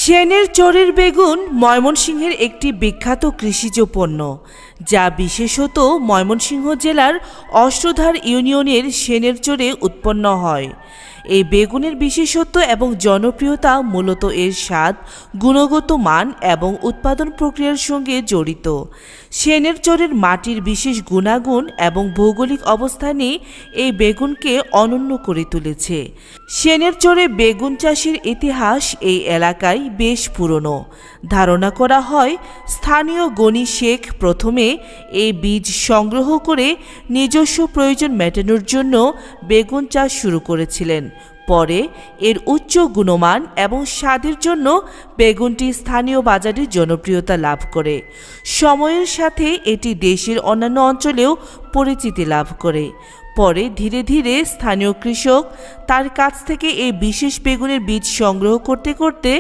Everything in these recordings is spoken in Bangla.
সেনের চরের বেগুন ময়মনসিংহের একটি বিখ্যাত কৃষিজ পণ্য, যা বিশেষত ময়মনসিংহ জেলার অষ্টধার ইউনিয়নের সেনের চরে উৎপন্ন হয়। এই বেগুনের বিশেষত্ব এবং জনপ্রিয়তা মূলত এর স্বাদ, গুণগত মান এবং উৎপাদন প্রক্রিয়ার সঙ্গে জড়িত। সেনের চরের মাটির বিশেষ গুণাগুণ এবং ভৌগোলিক অবস্থানই এই বেগুনকে অনন্য করে তুলেছে। সেনের চরে বেগুন চাষের ইতিহাস এই এলাকায় বেশ পুরনো। ধারণা করা হয় স্থানীয় গনি শেখ প্রথমে এই বীজ সংগ্রহ করে নিজস্ব প্রয়োজন মেটানোর জন্য বেগুন চাষ শুরু করেছিলেন। পরে এর উচ্চ গুণমান এবং স্বাদের জন্য বেগুনটি স্থানীয় বাজারে জনপ্রিয়তা লাভ করে। সময়ের সাথে এটি দেশের অন্যান্য অঞ্চলেও পরিচিতি লাভ করে। পরে ধীরে ধীরে স্থানীয় কৃষক তার কাছ থেকে এই বিশেষ বেগুনের বীজ সংগ্রহ করতে করতে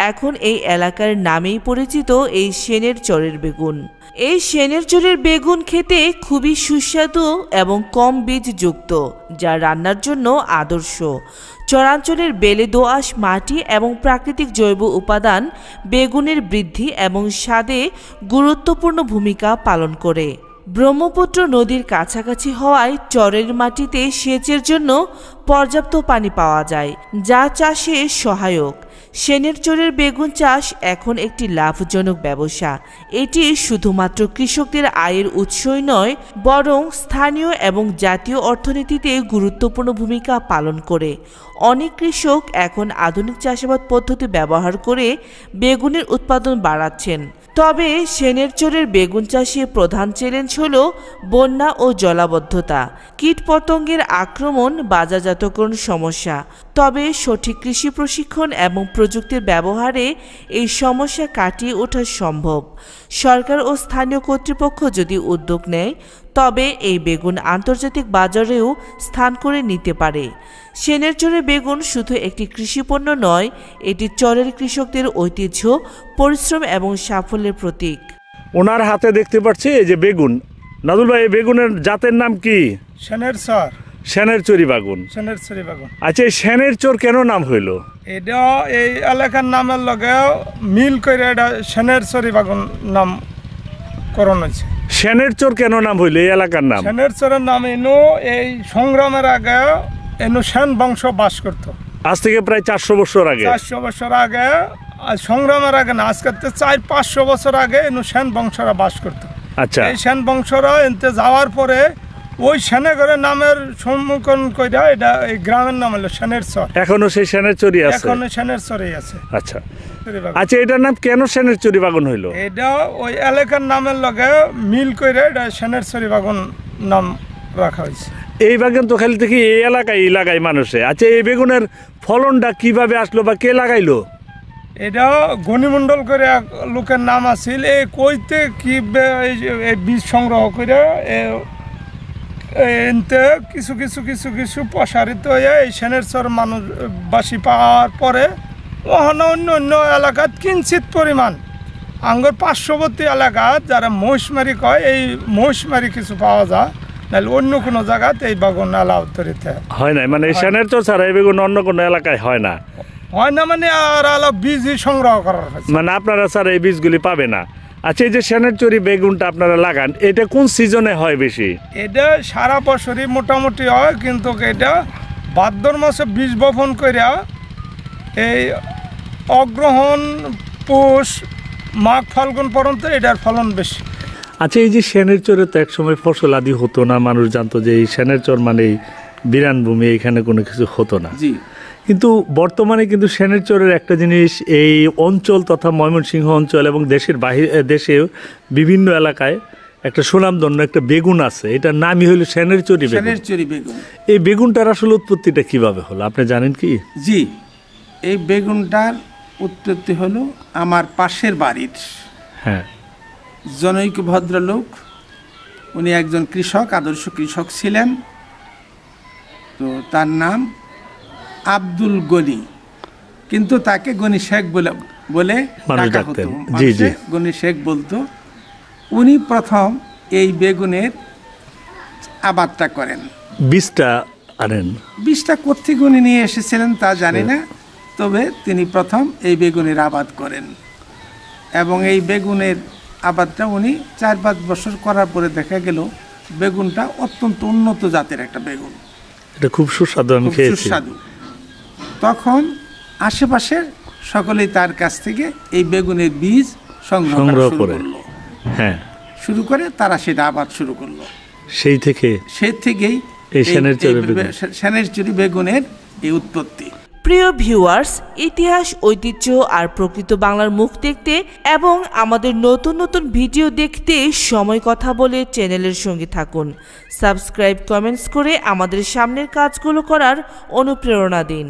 এখন এই এলাকার নামেই পরিচিত এই সেনের চরের বেগুন। এই সেনের চরের বেগুন খেতে খুবই সুস্বাদু এবং কম বীজযুক্ত, যা রান্নার জন্য আদর্শ। চরাঞ্চলের বেলে দোআঁশ মাটি এবং প্রাকৃতিক জৈব উপাদান বেগুনের বৃদ্ধি এবং স্বাদে গুরুত্বপূর্ণ ভূমিকা পালন করে। ব্রহ্মপুত্র নদীর কাছাকাছি হওয়ায় চরের মাটিতে সেচের জন্য পর্যাপ্ত পানি পাওয়া যায়, যা চাষে সহায়ক। সেনের চরের বেগুন চাষ এখন একটি লাভজনক ব্যবসা। এটি শুধুমাত্র কৃষকদের আয়ের উৎসই নয়, বরং স্থানীয় এবং জাতীয় অর্থনীতিতে গুরুত্বপূর্ণ ভূমিকা পালন করে। অনেক কৃষক এখন আধুনিক চাষাবাদ পদ্ধতি ব্যবহার করে বেগুনের উৎপাদন বাড়াচ্ছেন। তবে সেনের চরের বেগুন চাষে প্রধান চ্যালেঞ্জ হল বন্যা ও জলাবদ্ধতা, কীটপতঙ্গের আক্রমণ, বাজারজাতকরণ সমস্যা। তবে সঠিক কৃষি প্রশিক্ষণ এবং প্রযুক্তির ব্যবহারে এই সমস্যা কাটিয়ে ওঠা সম্ভব। সরকার ও স্থানীয় কর্তৃপক্ষ যদি উদ্যোগ নেয়, তবে এই বেগুন আন্তর্জাতিক বাজারেও স্থান করে নিতে পারে। সেনের চরের বেগুন শুধু একটি কৃষিপণ্য নয়, এটি চরের কৃষকদের ঐতিহ্য, পরিশ্রম এবং সাফল্যের প্রতীক। ওনার হাতে দেখতে পাচ্ছি এই যে বেগুন। নাজুল ভাই, এই বেগুনের জাতের নাম কি? সেনের চর। সেনের চরি বাগুন। সেনের চরি বাগুন। আচ্ছা, এই সেনের চর কেন নাম হইল? এটা এই এলাকার নামের লগে মিল করে এটা সেনের চরি বাগুন নাম করণ হয়েছে। সেনের চর কেন নাম হইল এই এলাকার নাম? সেনের চরের নাম এনো এই সংগ্রামের আগে এনো সেন বংশ বাস করত। আজ থেকে প্রায় 400 বছর আগে। 400 বছর আগে, সংগ্রামের আগে না, আজকে 400-500 বছর আগে এনো সেন বংশরা বাস করত। আচ্ছা, এই সেন বংশরা এনতে যাওয়ার পরে ওই সেনেগড়ের নামের সম্মুখীন কইরা এটা এই গ্রামের নাম হলো সেনের চর। এখনো সেই সেনের চরি আছে? এখনো সেনের চরই আছে। আচ্ছা আচ্ছা, এটার নাম কেন সেনের চরি বাগুন হইল? এটা ওই এলাকার নামের লগে মিল করে এটা সেনের চরি বাগুন নাম রাখা হয়েছে। এই বাগান তো খালি থেকে এই এলাকায় মানুষে। আচ্ছা, এই বেগুনের ফলনটা কিভাবে আসলো বা কে লাগাইলো? এটা গণিমণ্ডল করে এক লোকের নাম আছিল। এই কইতে কি এই বীজ সংগ্রহ করে এনতে কিছু কিছু কিছু কিছু প্রসারিত হয়ে এই সেনের চর মানুষবাসী পাওয়ার পরে ওখানে অন্য অন্য এলাকাত কিঞ্চিত পরিমাণ আঙ্গুর পার্শ্ববর্তী এলাকাত যারা মহিষমারি কয়, এই মহিষমারি কিছু পাওয়া যায়, নাহলে অন্য কোনো জায়গাতে এই বাগুন এলাও তরিতে হয় না। মানে সেনের চর ছাড়া এই বেগুন অন্য কোনো এলাকায় হয় না? হয় না, মানে আর আলাদা বীজই সংগ্রহ করার মানে আপনারা স্যার এই বীজগুলি পাবে না। আচ্ছা, এই যে সেনের চরি বেগুনটা আপনারা লাগান, এটা কোন সিজনে হয় বেশি? এটা সারা বছরই মোটামুটি হয়, কিন্তু এটা ভাদ্র মাসে বীজ বপন করিয়া এই অগ্রহণ, পৌষ, মাঘ, ফাল্গুন পর্যন্ত এটার ফলন বেশি। আচ্ছা, এই যে সেনের চরে তো একসময় ফসল আদি হতো না, মানুষ জানতো যে এই সেনের চর মানে বিরান ভূমি, এখানে কোনো কিছু হতো না। জি। কিন্তু বর্তমানে কিন্তু সেনের চরের একটা জিনিস, এই অঞ্চল তথা ময়মনসিংহ অঞ্চল এবং দেশের দেশেও বিভিন্ন এলাকায় একটা সুনামধন্য একটা বেগুন আছে, এটার নামই হলো সেনের চরি বেগুন। সেনের চরি বেগুন। এই বেগুনটার আসলে উৎপত্তিটা কিভাবে হলো আপনি জানেন কি? জি, এই বেগুনটার উৎপত্তি হলো আমার পাশের বাড়ির জনৈক ভদ্রলোক, উনি একজন কৃষক, আদর্শ কৃষক ছিলেন। তো তার নাম আব্দুল গনি, কিন্তু তাকে গনি শেখ বলে ডাকা হতো। গনি শেখ বলতো। উনি প্রথম এই বেগুনের আবাদটা করেন। বীজটা আনেন? বীজটা কোত্থেকে উনি নিয়ে এসেছিলেন তা জানি না, বাস্তবে তিনি প্রথম এই বেগুনের আবাদ করেন এবং এই বেগুনের আবাদটা উনি 4-5 বছর করার পরে দেখা গেল বেগুনটা অত্যন্ত উন্নত জাতের একটা বেগুন, এটা খুব সুস্বাদু, আমি খুব খেয়েছি। সুস্বাদু। তখন আশেপাশের সকলেই তার কাছ থেকে এই বেগুনের বীজ সংগ্রহ করা শুরু করে। করলো। হ্যাঁ, শুরু করে তারা সেটা আবাদ শুরু করলো। সেই থেকেই এই সেনেরচুরি বেগুনের এই উৎপত্তি। প্রিয় ভিউয়ার্স, ইতিহাস, ঐতিহ্য আর প্রকৃত বাংলার মুখ দেখতে এবং আমাদের নতুন নতুন ভিডিও দেখতে সময় কথা বলে চ্যানেলের সঙ্গে থাকুন। সাবস্ক্রাইব, কমেন্টস করে আমাদের সামনের কাজগুলো করার অনুপ্রেরণা দিন।